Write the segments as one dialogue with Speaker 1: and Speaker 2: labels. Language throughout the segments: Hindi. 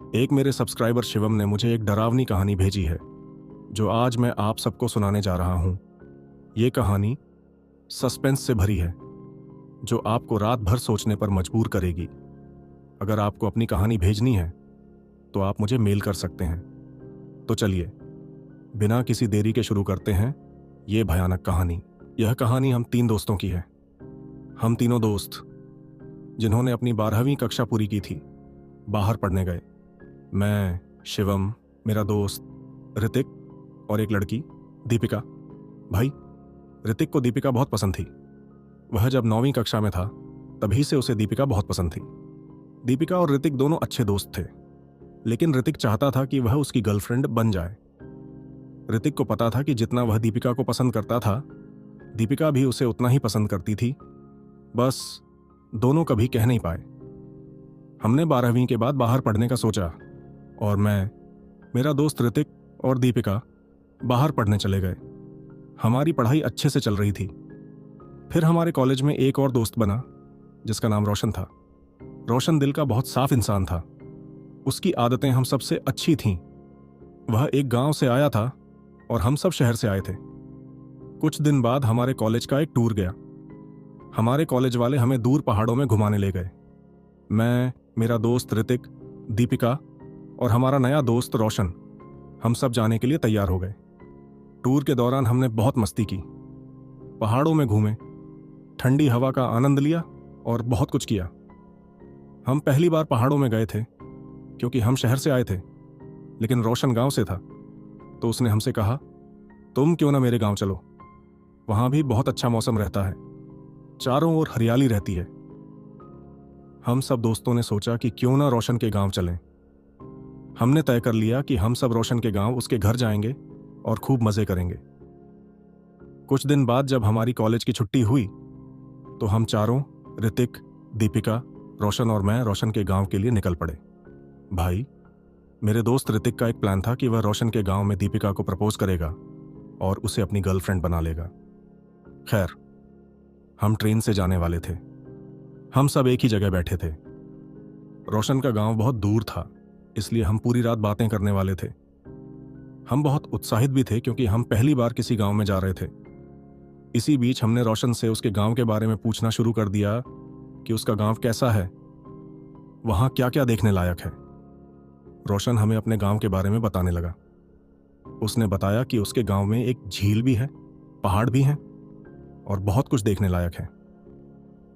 Speaker 1: एक मेरे सब्सक्राइबर शिवम ने मुझे एक डरावनी कहानी भेजी है जो आज मैं आप सबको सुनाने जा रहा हूं। ये कहानी सस्पेंस से भरी है जो आपको रात भर सोचने पर मजबूर करेगी। अगर आपको अपनी कहानी भेजनी है तो आप मुझे मेल कर सकते हैं। तो चलिए बिना किसी देरी के शुरू करते हैं ये भयानक कहानी। यह कहानी हम 3 दोस्तों की है। हम तीनों दोस्त जिन्होंने अपनी 12वीं कक्षा पूरी की थी बाहर पढ़ने गए। मैं, शिवम, मेरा दोस्त ऋतिक और एक लड़की दीपिका। भाई, ऋतिक को दीपिका बहुत पसंद थी। वह जब 9वीं कक्षा में था तभी से उसे दीपिका बहुत पसंद थी। दीपिका और ऋतिक दोनों अच्छे दोस्त थे, लेकिन ऋतिक चाहता था कि वह उसकी गर्लफ्रेंड बन जाए। ऋतिक को पता था कि जितना वह दीपिका को पसंद करता था दीपिका भी उसे उतना ही पसंद करती थी, बस दोनों कभी कह नहीं पाए। हमने 12वीं के बाद बाहर पढ़ने का सोचा और मैं, मेरा दोस्त ऋतिक और दीपिका बाहर पढ़ने चले गए। हमारी पढ़ाई अच्छे से चल रही थी। फिर हमारे कॉलेज में एक और दोस्त बना जिसका नाम रोशन था। रोशन दिल का बहुत साफ इंसान था। उसकी आदतें हम सबसे अच्छी थीं। वह एक गांव से आया था और हम सब शहर से आए थे। कुछ दिन बाद हमारे कॉलेज का एक टूर गया। हमारे कॉलेज वाले हमें दूर पहाड़ों में घुमाने ले गए। मैं, मेरा दोस्त ऋतिक, दीपिका और हमारा नया दोस्त रोशन, हम सब जाने के लिए तैयार हो गए। टूर के दौरान हमने बहुत मस्ती की, पहाड़ों में घूमे, ठंडी हवा का आनंद लिया और बहुत कुछ किया। हम पहली बार पहाड़ों में गए थे क्योंकि हम शहर से आए थे, लेकिन रोशन गांव से था, तो उसने हमसे कहा, तुम क्यों ना मेरे गांव चलो, वहां भी बहुत अच्छा मौसम रहता है, चारों ओर हरियाली रहती है। हम सब दोस्तों ने सोचा कि क्यों ना रोशन के गांव चलें। हमने तय कर लिया कि हम सब रोशन के गांव उसके घर जाएंगे और खूब मजे करेंगे। कुछ दिन बाद जब हमारी कॉलेज की छुट्टी हुई तो हम चारों, ऋतिक, दीपिका, रोशन और मैं रोशन के गांव के लिए निकल पड़े। भाई, मेरे दोस्त ऋतिक का एक प्लान था कि वह रोशन के गांव में दीपिका को प्रपोज करेगा और उसे अपनी गर्लफ्रेंड बना लेगा। खैर, हम ट्रेन से जाने वाले थे। हम सब एक ही जगह बैठे थे। रोशन का गांव बहुत दूर था, इसलिए हम पूरी रात बातें करने वाले थे। हम बहुत उत्साहित भी थे क्योंकि हम पहली बार किसी गांव में जा रहे थे। इसी बीच हमने रोशन से उसके गांव के बारे में पूछना शुरू कर दिया कि उसका गांव कैसा है, वहां क्या क्या देखने लायक है। रोशन हमें अपने गांव के बारे में बताने लगा। उसने बताया कि उसके गांव में एक झील भी है, पहाड़ भी हैं और बहुत कुछ देखने लायक है।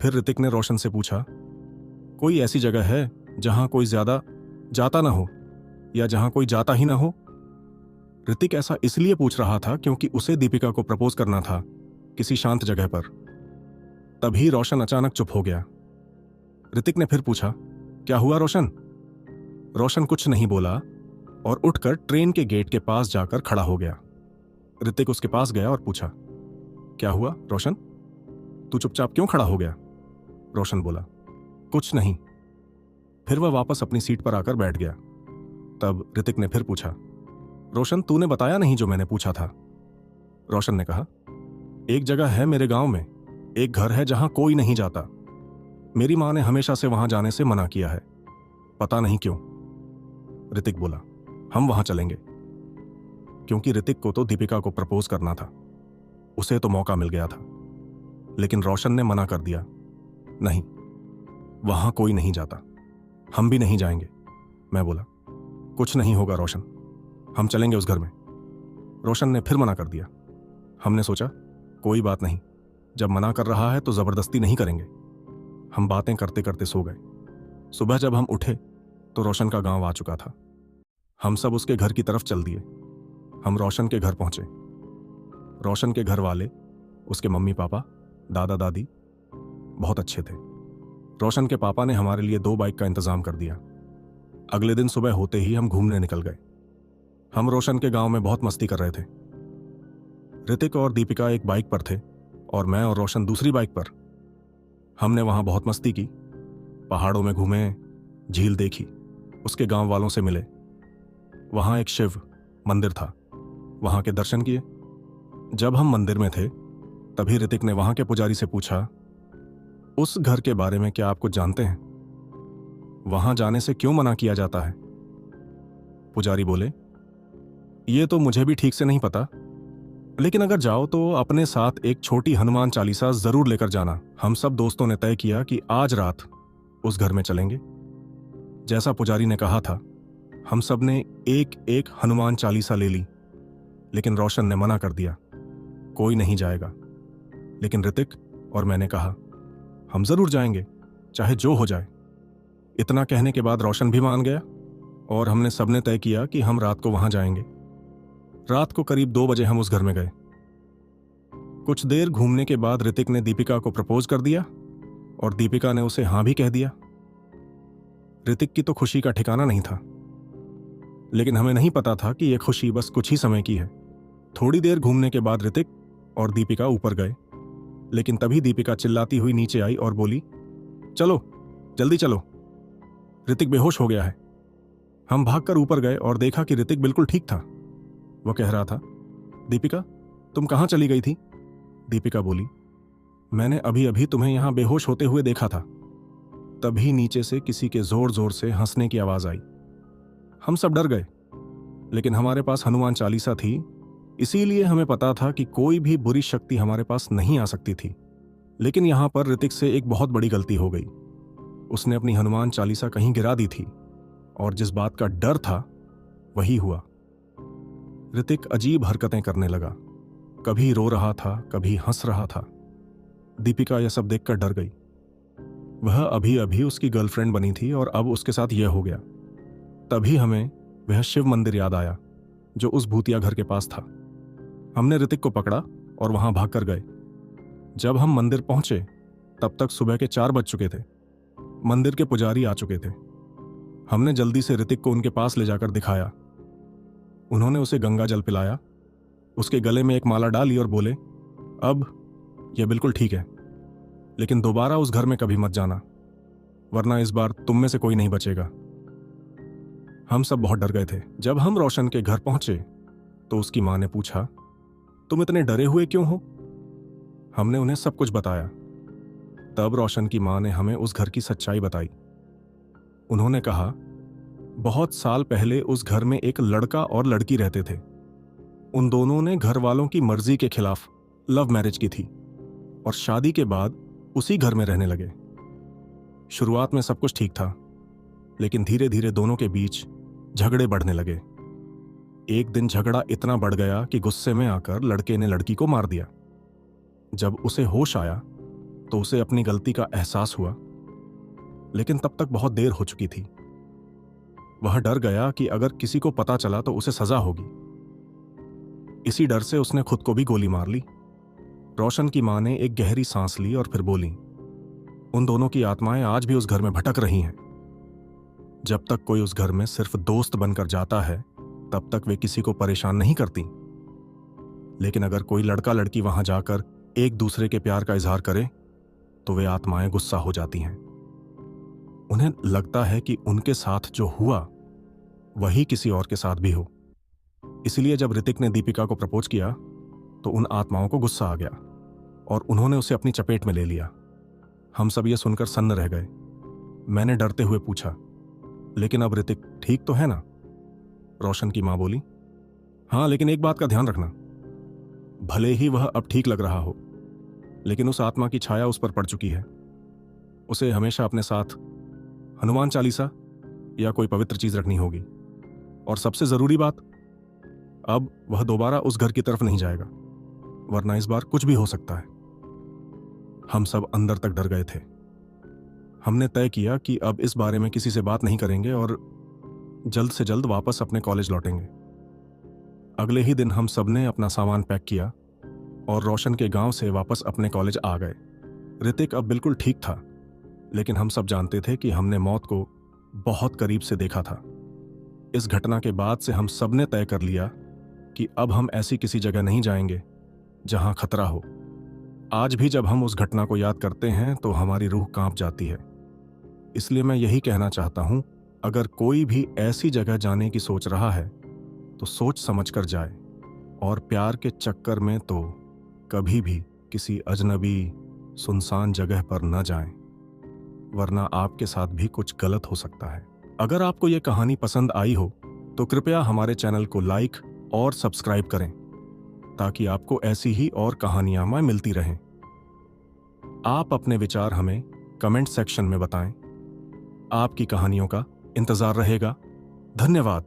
Speaker 1: फिर ऋतिक ने रोशन से पूछा, कोई ऐसी जगह है जहां कोई ज्यादा जाता ना हो या जहां कोई जाता ही ना हो? ऋतिक ऐसा इसलिए पूछ रहा था क्योंकि उसे दीपिका को प्रपोज करना था किसी शांत जगह पर। तभी रोशन अचानक चुप हो गया। ऋतिक ने फिर पूछा, क्या हुआ रोशन? रोशन कुछ नहीं बोला और उठकर ट्रेन के गेट के पास जाकर खड़ा हो गया। ऋतिक उसके पास गया और पूछा, क्या हुआ रोशन, तू चुपचाप क्यों खड़ा हो गया? रोशन बोला, कुछ नहीं। फिर वह वापस अपनी सीट पर आकर बैठ गया। तब ऋतिक ने फिर पूछा, रोशन, तूने बताया नहीं जो मैंने पूछा था। रोशन ने कहा, एक जगह है मेरे गांव में, एक घर है जहां कोई नहीं जाता। मेरी मां ने हमेशा से वहां जाने से मना किया है, पता नहीं क्यों। ऋतिक बोला, हम वहां चलेंगे। क्योंकि ऋतिक को तो दीपिका को प्रपोज करना था, उसे तो मौका मिल गया था, लेकिन रोशन ने मना कर दिया, नहीं, वहां कोई नहीं जाता, हम भी नहीं जाएंगे। मैं बोला, कुछ नहीं होगा रोशन, हम चलेंगे उस घर में। रोशन ने फिर मना कर दिया। हमने सोचा, कोई बात नहीं, जब मना कर रहा है तो जबरदस्ती नहीं करेंगे। हम बातें करते करते सो गए। सुबह जब हम उठे तो रोशन का गांव आ चुका था। हम सब उसके घर की तरफ चल दिए। हम रोशन के घर पहुंचे। रोशन के घर वाले, उसके मम्मी पापा, दादा दादी बहुत अच्छे थे। रोशन के पापा ने हमारे लिए 2 बाइक का इंतजाम कर दिया। अगले दिन सुबह होते ही हम घूमने निकल गए। हम रोशन के गांव में बहुत मस्ती कर रहे थे। ऋतिक और दीपिका एक बाइक पर थे और मैं और रोशन दूसरी बाइक पर। हमने वहां बहुत मस्ती की, पहाड़ों में घूमे, झील देखी, उसके गांव वालों से मिले। वहां एक शिव मंदिर था, वहां के दर्शन किए। जब हम मंदिर में थे तभी ऋतिक ने वहां के पुजारी से पूछा, उस घर के बारे में क्या आप कुछ जानते हैं? वहां जाने से क्यों मना किया जाता है? पुजारी बोले, ये तो मुझे भी ठीक से नहीं पता, लेकिन अगर जाओ तो अपने साथ एक छोटी हनुमान चालीसा जरूर लेकर जाना। हम सब दोस्तों ने तय किया कि आज रात उस घर में चलेंगे। जैसा पुजारी ने कहा था, हम सब ने एक एक हनुमान चालीसा ले ली, लेकिन रोशन ने मना कर दिया, कोई नहीं जाएगा। लेकिन ऋतिक और मैंने कहा, हम जरूर जाएंगे, चाहे जो हो जाए। इतना कहने के बाद रोशन भी मान गया और हमने सबने तय किया कि हम रात को वहां जाएंगे। रात को करीब 2 बजे हम उस घर में गए। कुछ देर घूमने के बाद ऋतिक ने दीपिका को प्रपोज कर दिया और दीपिका ने उसे हां भी कह दिया। ऋतिक की तो खुशी का ठिकाना नहीं था, लेकिन हमें नहीं पता था कि यह खुशी बस कुछ ही समय की है। थोड़ी देर घूमने के बाद ऋतिक और दीपिका ऊपर गए, लेकिन तभी दीपिका चिल्लाती हुई नीचे आई और बोली, चलो जल्दी चलो, ऋतिक बेहोश हो गया है। हम भागकर ऊपर गए और देखा कि ऋतिक बिल्कुल ठीक था। वो कह रहा था, दीपिका तुम कहां चली गई थी? दीपिका बोली, मैंने अभी अभी तुम्हें यहां बेहोश होते हुए देखा था। तभी नीचे से किसी के जोर जोर से हंसने की आवाज आई। हम सब डर गए, लेकिन हमारे पास हनुमान चालीसा थी, इसीलिए हमें पता था कि कोई भी बुरी शक्ति हमारे पास नहीं आ सकती थी। लेकिन यहां पर ऋतिक से एक बहुत बड़ी गलती हो गई। उसने अपनी हनुमान चालीसा कहीं गिरा दी थी और जिस बात का डर था वही हुआ। ऋतिक अजीब हरकतें करने लगा, कभी रो रहा था, कभी हंस रहा था। दीपिका यह सब देखकर डर गई। वह अभी अभी उसकी गर्लफ्रेंड बनी थी और अब उसके साथ यह हो गया। तभी हमें वह शिव मंदिर याद आया जो उस भूतिया घर के पास था। हमने ऋतिक को पकड़ा और वहां भागकर गए। जब हम मंदिर पहुंचे तब तक सुबह के 4 बज चुके थे। मंदिर के पुजारी आ चुके थे। हमने जल्दी से ऋतिक को उनके पास ले जाकर दिखाया। उन्होंने उसे गंगा जल पिलाया, उसके गले में एक माला डाली और बोले, अब यह बिल्कुल ठीक है, लेकिन दोबारा उस घर में कभी मत जाना, वरना इस बार तुम में से कोई नहीं बचेगा। हम सब बहुत डर गए थे। जब हम रोशन के घर पहुंचे तो उसकी मां ने पूछा, तुम इतने डरे हुए क्यों हो? हमने उन्हें सब कुछ बताया। तब रोशन की मां ने हमें उस घर की सच्चाई बताई। उन्होंने कहा, बहुत साल पहले उस घर में एक लड़का और लड़की रहते थे। उन दोनों ने घर वालों की मर्जी के खिलाफ लव मैरिज की थी और शादी के बाद उसी घर में रहने लगे। शुरुआत में सब कुछ ठीक था, लेकिन धीरे धीरे दोनों के बीच झगड़े बढ़ने लगे। एक दिन झगड़ा इतना बढ़ गया कि गुस्से में आकर लड़के ने लड़की को मार दिया। जब उसे होश आया तो उसे अपनी गलती का एहसास हुआ, लेकिन तब तक बहुत देर हो चुकी थी। वह डर गया कि अगर किसी को पता चला तो उसे सजा होगी। इसी डर से उसने खुद को भी गोली मार ली। रोशन की मां ने एक गहरी सांस ली और फिर बोली, उन दोनों की आत्माएं आज भी उस घर में भटक रही हैं। जब तक कोई उस घर में सिर्फ दोस्त बनकर जाता है तब तक वे किसी को परेशान नहीं करती, लेकिन अगर कोई लड़का लड़की वहां जाकर एक दूसरे के प्यार का इजहार करे तो वे आत्माएं गुस्सा हो जाती हैं। उन्हें लगता है कि उनके साथ जो हुआ वही किसी और के साथ भी हो। इसलिए जब ऋतिक ने दीपिका को प्रपोज किया तो उन आत्माओं को गुस्सा आ गया और उन्होंने उसे अपनी चपेट में ले लिया। हम सब ये सुनकर सन्न रह गए। मैंने डरते हुए पूछा, लेकिन अब ऋतिक ठीक तो है ना? रोशन की मां बोली, हाँ, लेकिन एक बात का ध्यान रखना, भले ही वह अब ठीक लग रहा हो, लेकिन उस आत्मा की छाया उस पर पड़ चुकी है। उसे हमेशा अपने साथ हनुमान चालीसा या कोई पवित्र चीज रखनी होगी। और सबसे जरूरी बात, अब वह दोबारा उस घर की तरफ नहीं जाएगा, वरना इस बार कुछ भी हो सकता है। हम सब अंदर तक डर गए थे। हमने तय किया कि अब इस बारे में किसी से बात नहीं करेंगे और जल्द से जल्द वापस अपने कॉलेज लौटेंगे। अगले ही दिन हम सब ने अपना सामान पैक किया और रोशन के गांव से वापस अपने कॉलेज आ गए। ऋतिक अब बिल्कुल ठीक था, लेकिन हम सब जानते थे कि हमने मौत को बहुत करीब से देखा था। इस घटना के बाद से हम सब ने तय कर लिया कि अब हम ऐसी किसी जगह नहीं जाएंगे जहां खतरा हो। आज भी जब हम उस घटना को याद करते हैं तो हमारी रूह कांप जाती है। इसलिए मैं यही कहना चाहता हूं, अगर कोई भी ऐसी जगह जाने की सोच रहा है तो सोच समझ कर जाए, और प्यार के चक्कर में तो कभी भी किसी अजनबी सुनसान जगह पर न जाएं, वरना आपके साथ भी कुछ गलत हो सकता है। अगर आपको यह कहानी पसंद आई हो तो कृपया हमारे चैनल को लाइक और सब्सक्राइब करें ताकि आपको ऐसी ही और कहानियां हमें मिलती रहें। आप अपने विचार हमें कमेंट सेक्शन में बताएं। आपकी कहानियों का इंतजार रहेगा। धन्यवाद।